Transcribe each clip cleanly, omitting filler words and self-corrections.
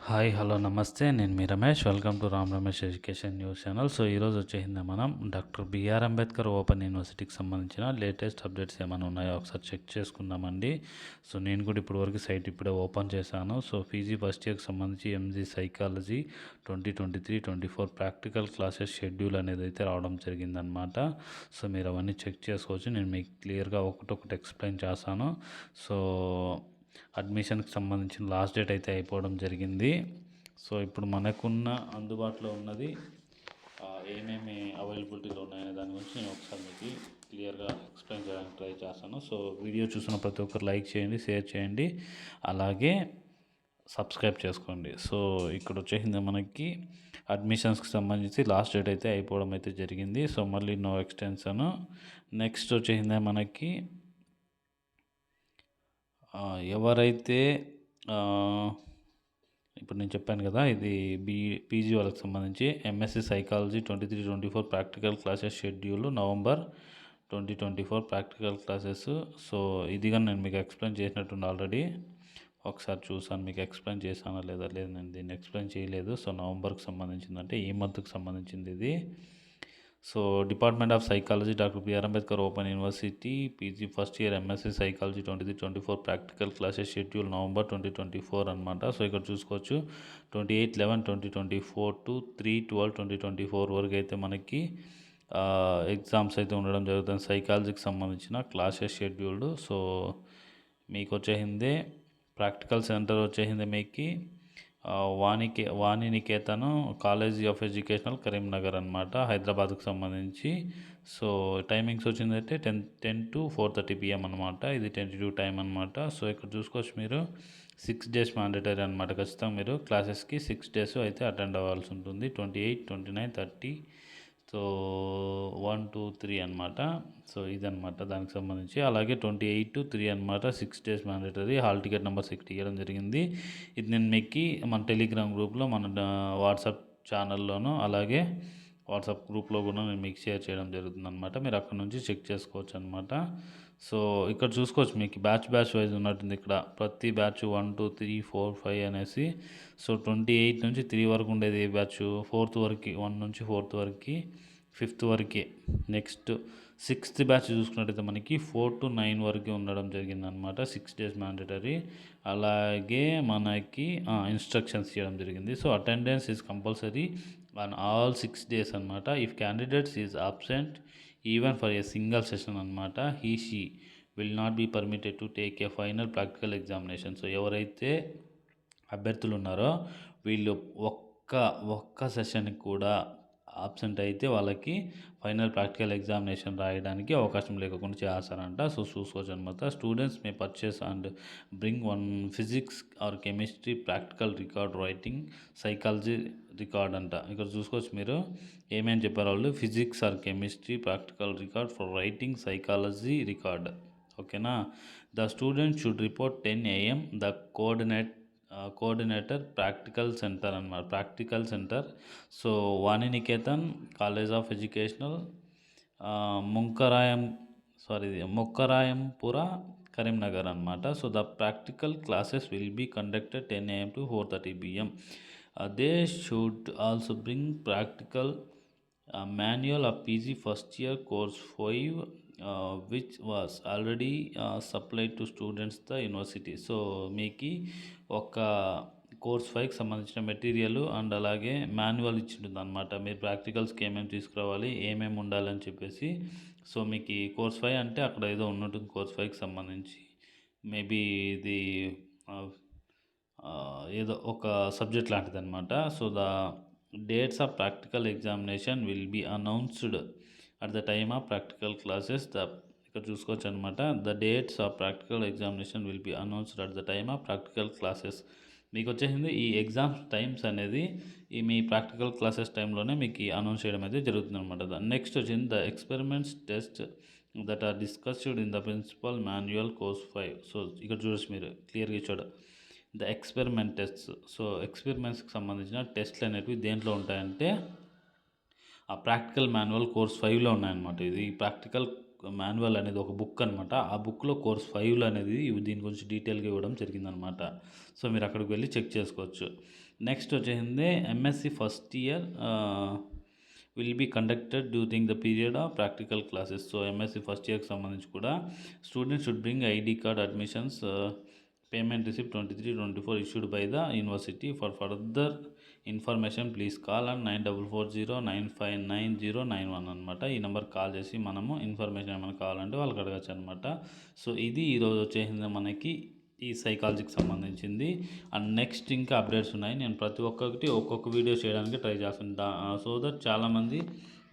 Hi hello నమస్తే నేను మీ Ramesh welcome to Ram Ramesh education news channel. So ఈరోజు వచ్చేసింది మనం డాక్టర్ బిఆర్ అంబేద్కర్ ఓపెన్ యూనివర్సిటీకి సంబంధించిన లేటెస్ట్ అప్డేట్స్ ఏమైనా ఉన్నాయో ఒకసారి చెక్ చేసుకుందామండి. సో నేను కూడా ఇప్పటివరకు సైట్ ఇప్పుడే ఓపెన్ చేశాను. సో పీజీ ఫస్ట్ ఇయర్కి సంబంధించి MG psychology 2023-24 practical classes schedule అనేది అయితే రావడం జరిగిందనమాట. సో మీరు అవన్నీ చెక్ చేసుకోవచ్చు. నేను మీకు క్లియర్గా ఒకటొకటి ఎక్స్ప్లెయిన్ చేస్తాను. సో అడ్మిషన్కి సంబంధించిన లాస్ట్ డేట్ అయితే అయిపోవడం జరిగింది. సో ఇప్పుడు మనకున్న అందుబాటులో ఉన్నది ఏమేమి అవైలబిలిటీలో ఉన్నాయనే దాని గురించి నేను ఒకసారి మీకు క్లియర్గా ఎక్స్ప్లెయిన్ చేయడానికి ట్రై చేస్తాను. సో వీడియో చూసిన ప్రతి ఒక్కరు లైక్ చేయండి, షేర్ చేయండి, అలాగే సబ్స్క్రైబ్ చేసుకోండి. సో ఇక్కడ వచ్చేసింది మనకి అడ్మిషన్స్కి సంబంధించి లాస్ట్ డేట్ అయితే అయిపోవడం అయితే జరిగింది. సో మళ్ళీ నో ఎక్స్టెన్షన్. నెక్స్ట్ వచ్చేసింది మనకి ఎవరైతే ఇప్పుడు నేను చెప్పాను కదా, ఇది పీజీ వాళ్ళకి సంబంధించి MSc psychology 23-24 practical classes schedule November 2024 practical classes. So ఇది కానీ నేను మీకు ఎక్స్ప్లెయిన్ చేసినట్టుండి ఆల్రెడీ ఒకసారి చూసాను. మీకు ఎక్స్ప్లెయిన్ చేశానా లేదా లేదు, నేను దీన్ని ఎక్స్ప్లెయిన్ చేయలేదు. సో నవంబర్కి సంబంధించిందంటే ఈ మంత్కి సంబంధించింది ఇది. So department of psychology doctor B R Ambedkar open university PG first year MSc psychology 23-24 practical classes schedule November 2024 అనమాట. సో ఇక్కడ చూసుకోవచ్చు 28/11/2024 టు 3/12/2024 వరకు అయితే మనకి ఎగ్జామ్స్ అయితే ఉండడం జరుగుతుంది సైకాలజీకి సంబంధించిన క్లాసెస్ షెడ్యూల్డ్. సో మీకు వచ్చేసింది ప్రాక్టికల్ సెంటర్ వచ్చేసింది మీకు Vani Niketan college of educational Karimnagar అనమాట, హైదరాబాద్కు సంబంధించి. సో టైమింగ్స్ వచ్చిందంటే 10 to 4:30 PM అనమాట. ఇది టెంటేటివ్ టైం అనమాట. సో ఇక్కడ చూసుకోవచ్చు మీరు 6 days మ్యాండేటరీ అనమాట. ఖచ్చితంగా మీరు క్లాసెస్కి 6 days అయితే అటెండ్ అవ్వాల్సి ఉంటుంది. 28, 29, 30. సో 1, 2, 3 అనమాట. సో ఇదనమాట దానికి సంబంధించి. అలాగే 28 to 3 అనమాట, 6 days mandatory. Hall ticket number 60 ఇవ్వడం జరిగింది. ఇది నేను మీకు మన టెలిగ్రామ్ గ్రూప్లో మన వాట్సాప్ ఛానల్లోనూ అలాగే వాట్సాప్ గ్రూప్లో కూడా నేను మీకు షేర్ చేయడం జరుగుతుంది అనమాట. మీరు అక్కడ నుంచి చెక్ చేసుకోవచ్చు అనమాట. సో ఇక్కడ చూసుకోవచ్చు మీకు బ్యాచ్ వైజ్ ఉన్నట్టుంది. ఇక్కడ ప్రతి బ్యాచ్ 1, 2, 3, 4, 5 అనేసి. సో 28 నుంచి 3 వరకు ఉండేది ఏ బ్యాచ్, 4th వరకు, 1 నుంచి 4th వరకు, 5th వరకే. నెక్స్ట్ 6th బ్యాచ్ చూసుకున్నట్టయితే మనకి 4 to 9 వరకు ఉండడం జరిగిందనమాట. 6 days మ్యాండేటరీ. అలాగే మనకి ఇన్స్ట్రక్షన్స్ ఇవ్వడం జరిగింది. So attendance is compulsory on all 6 days అనమాట. If candidates is absent even for a single session అనమాట, she will not be permitted to take a final practical examination. So ఎవరైతే అభ్యర్థులు ఉన్నారో వీళ్ళు ఒక్క సెషన్కి కూడా ఆబ్సెంట్ అయితే వాళ్ళకి ఫైనల్ ప్రాక్టికల్ ఎగ్జామినేషన్ రాయడానికి అవకాశం లేకుండా చేస్తారంట. సో చూసుకోవచ్చు అనమాట. Students may purchase and bring 1 physics or chemistry practical record, writing, psychology record అంట. ఇక్కడ చూసుకోవచ్చు మీరు ఏమేమి చెప్పారు వాళ్ళు. Physics or chemistry practical record for writing, psychology record. ఓకేనా. The student should report 10 AM. The coordinator practical centre అన్నమాట, practical centre. So Vaninikethan college of educational Mokkarayampura Karimnagar అనమాట. So the practical classes will be conducted 10 AM to 4:30 PM. They should also bring practical manual of PG first year course 5 which was already supplied to students the university. So మీకు ఒక course 5కి సంబంధించిన material and అలాగే manual ఇచ్చింటుంది అనమాట. మీరు ప్రాక్టికల్స్కి ఏమేమి తీసుకురావాలి, ఏమేమి ఉండాలని చెప్పేసి. సో మీకు ఈ కోర్స్ 5 అంటే అక్కడ ఏదో ఉన్నట్టుంది కోర్స్ 5కి సంబంధించి. మేబీ ఇది ఏదో ఒక సబ్జెక్ట్ లాంటిది అనమాట. So the dates of practical examination will be announced at the time of practical classes. ఇక్కడ చూసుకోవచ్చు అనమాట. The dates of practical examination will be announced at the time of practical classes. మీకు వచ్చేసింది ఈ ఎగ్జామ్స్ టైమ్స్ అనేది ఈ మీ practical classes టైంలోనే మీకు అనౌన్స్ చేయడం అయితే జరుగుతుంది అనమాట. నెక్స్ట్ వచ్చింది the experiments test that are discussed in the principal manual course 5. So ఇక్కడ చూడొచ్చు మీరు క్లియర్గా ఇచ్చాడు ద ఎక్స్పెరిమెంట్ టెస్ట్స్. సో ఎక్స్పెరిమెంట్స్కి సంబంధించిన టెస్ట్లు అనేవి దేంట్లో ఉంటాయంటే ఆ ప్రాక్టికల్ మాన్యువల్ కోర్స్ 5లో ఉన్నాయన్నమాట. ఇది ప్రాక్టికల్ మాన్యువల్ అనేది ఒక బుక్ అనమాట. ఆ బుక్‌లో కోర్స్ 5లో అనేది దీని గురించి డీటెయిల్‌గా ఇవ్వడం జరిగిందనమాట. సో, మీరు అక్కడికి వెళ్లి చెక్ చేసుకోవచ్చు. నెక్స్ట్ వచ్చేసింది MSc first year will be conducted during the period of practical classes. So, MSc first ఇయర్‌కి సంబంధించి కూడా students should bring ID card, admissions, payment receipt 23-24 issued by the university. For further information please call and 9440959091 అనమాట. ఈ నెంబర్కి call చేసి మనము information ఏమైనా కావాలంటే వాళ్ళకి అడగచ్చు అనమాట. సో, ఇది ఈరోజు వచ్చేసింది మనకి ఈ సైకాలజీకి సంబంధించింది. అండ్ నెక్స్ట్ ఇంకా అప్డేట్స్ ఉన్నాయి. నేను ప్రతి ఒక్కటి ఒక్కొక్క వీడియో చేయడానికి ట్రై చేస్తుంటా. సో దట్ చాలామంది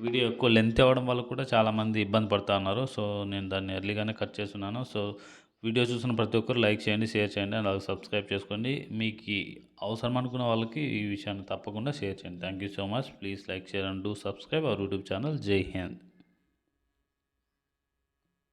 వీడియో ఎక్కువ లెంత్ అవ్వడం వల్ల కూడా చాలామంది ఇబ్బంది పడుతూ ఉన్నారు. సో, నేను దాన్ని ఎర్లీగానే కట్ చేస్తున్నాను. సో, వీడియో చూసిన ప్రతి ఒక్కరు లైక్ చేయండి, షేర్ చేయండి, అలాగే సబ్స్క్రైబ్ చేసుకోండి. మీకు అవసరం అనుకున్న వాళ్ళకి ఈ విషయాన్ని తప్పకుండా షేర్ చేయండి. Thank you so much. Please like, share and do subscribe our YouTube channel. జై హింద్.